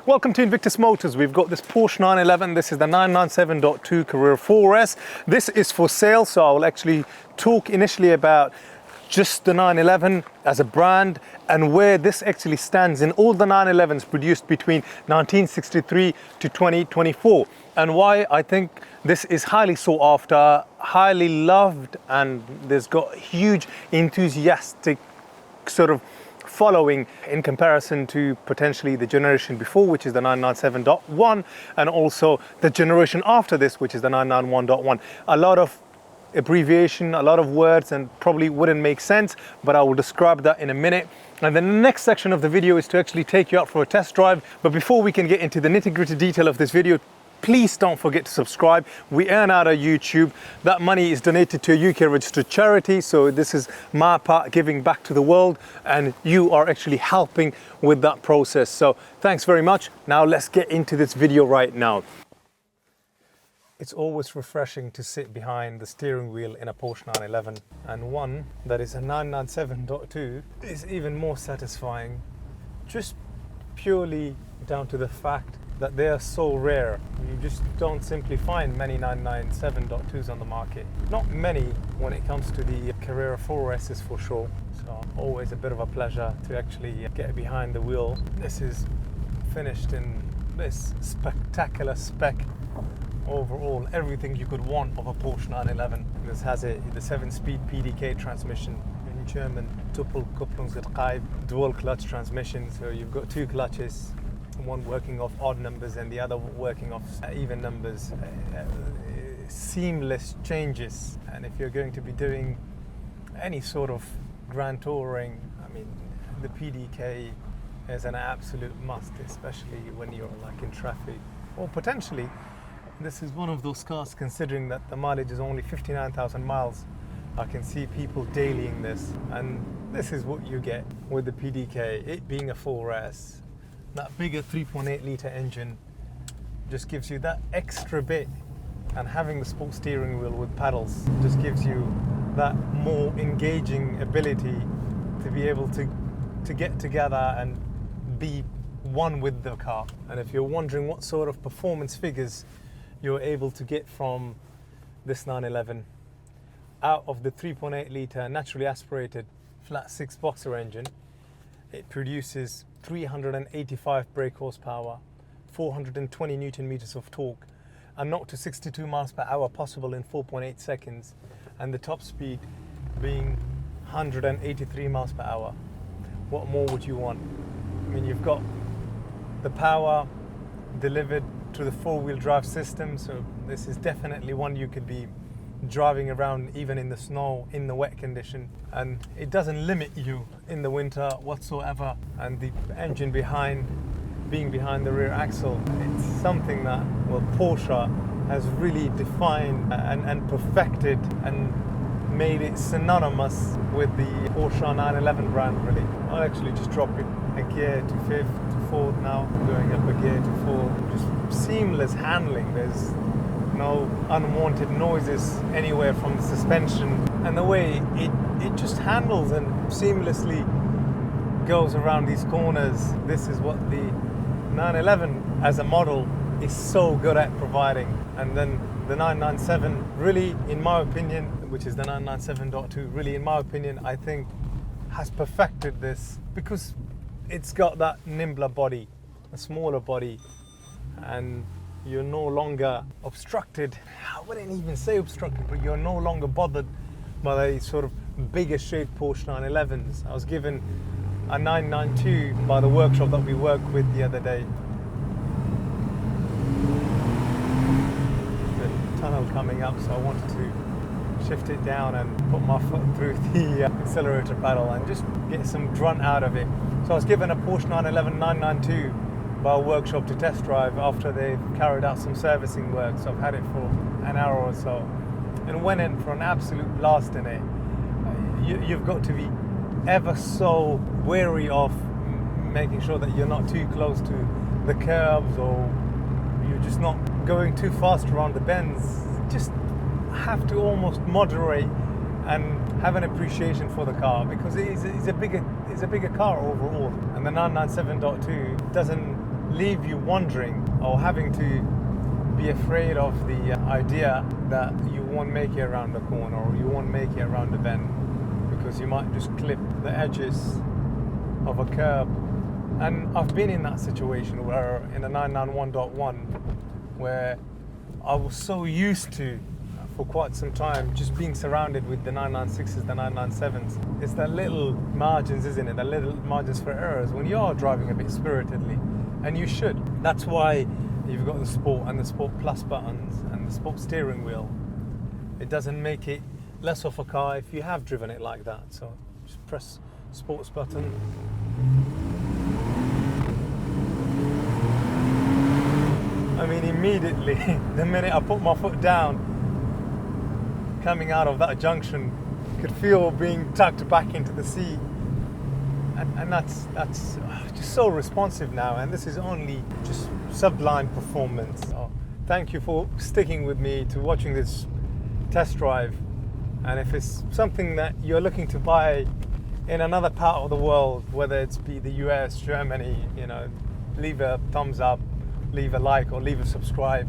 Welcome to Invictus Motors. We've got this Porsche 911. This is the 997.2 Carrera 4S. This is for sale, so I'll actually talk initially about just the 911 as a brand and where this actually stands in all the 911s produced between 1963 to 2024, and why I think this is highly sought after, highly loved, and there's got huge enthusiastic sort of following in comparison to potentially the generation before, which is the 997.1, and also the generation after this, which is the 991.1. A lot of abbreviation, a lot of words, and probably wouldn't make sense, but I will describe that in a minute. And then the next section of the video is to actually take you out for a test drive. But before we can get into the nitty-gritty detail of this video, please don't forget to subscribe. We earn out of YouTube. That money is donated to a UK registered charity. So this is my part giving back to the world, and you are actually helping with that process. So thanks very much. Now let's get into this video right now. It's always refreshing to sit behind the steering wheel in a Porsche 911, and one that is a 997.2 is even more satisfying, just purely down to the fact that they are so rare. You just don't simply find many 997.2s on the market. Not many when it comes to the Carrera 4S's for sure. So always a bit of a pleasure to actually get behind the wheel. This is finished in this spectacular spec. Overall, everything you could want of a Porsche 911. This has the 7-speed PDK transmission in German, Doppelkupplungsgetriebe, dual clutch transmission. So you've got two clutches, one working off odd numbers and the other working off even numbers. Seamless changes, and if you're going to be doing any sort of grand touring, I mean, the PDK is an absolute must, especially when you're like in traffic, or potentially this is one of those cars, considering that the mileage is only 59,000 miles. I can see people dailying this, and this is what you get with the PDK. It being a 4S, that bigger 3.8 litre engine just gives you that extra bit, and having the sport steering wheel with paddles just gives you that more engaging ability to be able to get together and be one with the car. And if you're wondering what sort of performance figures you're able to get from this 911 out of the 3.8 litre naturally aspirated flat 6 boxer engine, it produces 385 brake horsepower, 420 Newton meters of torque, and 0 to 62 miles per hour possible in 4.8 seconds, and the top speed being 183 miles per hour. What more would you want? I mean, you've got the power delivered to the 4-wheel drive system, so this is definitely one you could be driving around even in the snow, in the wet condition, and it doesn't limit you in the winter whatsoever. And the engine being behind the rear axle, it's something that, well, Porsche has really defined and perfected and made it synonymous with the Porsche 911 brand, really. I'll actually just drop it a gear to 5th, to 4th now, going up a gear to 4th. Just seamless handling. There's no unwanted noises anywhere from the suspension, and the way it just handles and seamlessly goes around these corners. This is what the 911 as a model is so good at providing. And then the 997, really, in my opinion, which is the 997.2, really, in my opinion, I think has perfected this, because it's got that nimbler body, a smaller body, and you're no longer obstructed. I wouldn't even say obstructed, but you're no longer bothered by the sort of bigger shaped Porsche 911s. I was given a 992 by the workshop that we work with the other day. The tunnel coming up, so I wanted to shift it down and put my foot through the accelerator pedal and just get some grunt out of it. So I was given a Porsche 911 992 by a workshop to test drive after they've carried out some servicing work. So I've had it for an hour or so and went in for an absolute blast in it. You've got to be ever so wary of making sure that you're not too close to the curbs, or you're just not going too fast around the bends. Just have to almost moderate and have an appreciation for the car, because it's a bigger car overall. And the 997.2 doesn't leave you wondering or having to be afraid of the idea that you won't make it around the corner or you won't make it around the bend because you might just clip the edges of a curb. And I've been in that situation where in a 991.1 where I was so used to, for quite some time, just being surrounded with the 996s, the 997s. It's the little margins, isn't it? The little margins for errors when you're driving a bit spiritedly, and you should. That's why you've got the Sport and the Sport Plus buttons and the Sport steering wheel. It doesn't make it less of a car if you have driven it like that. So just press Sports button. I mean, immediately, the minute I put my foot down, coming out of that junction, could feel being tugged back into the seat. And that's just so responsive now, and this is only just sublime performance. So thank you for sticking with me to watching this test drive. And if it's something that you're looking to buy in another part of the world, whether it's be the US, Germany, leave a thumbs up, leave a like, or leave a subscribe.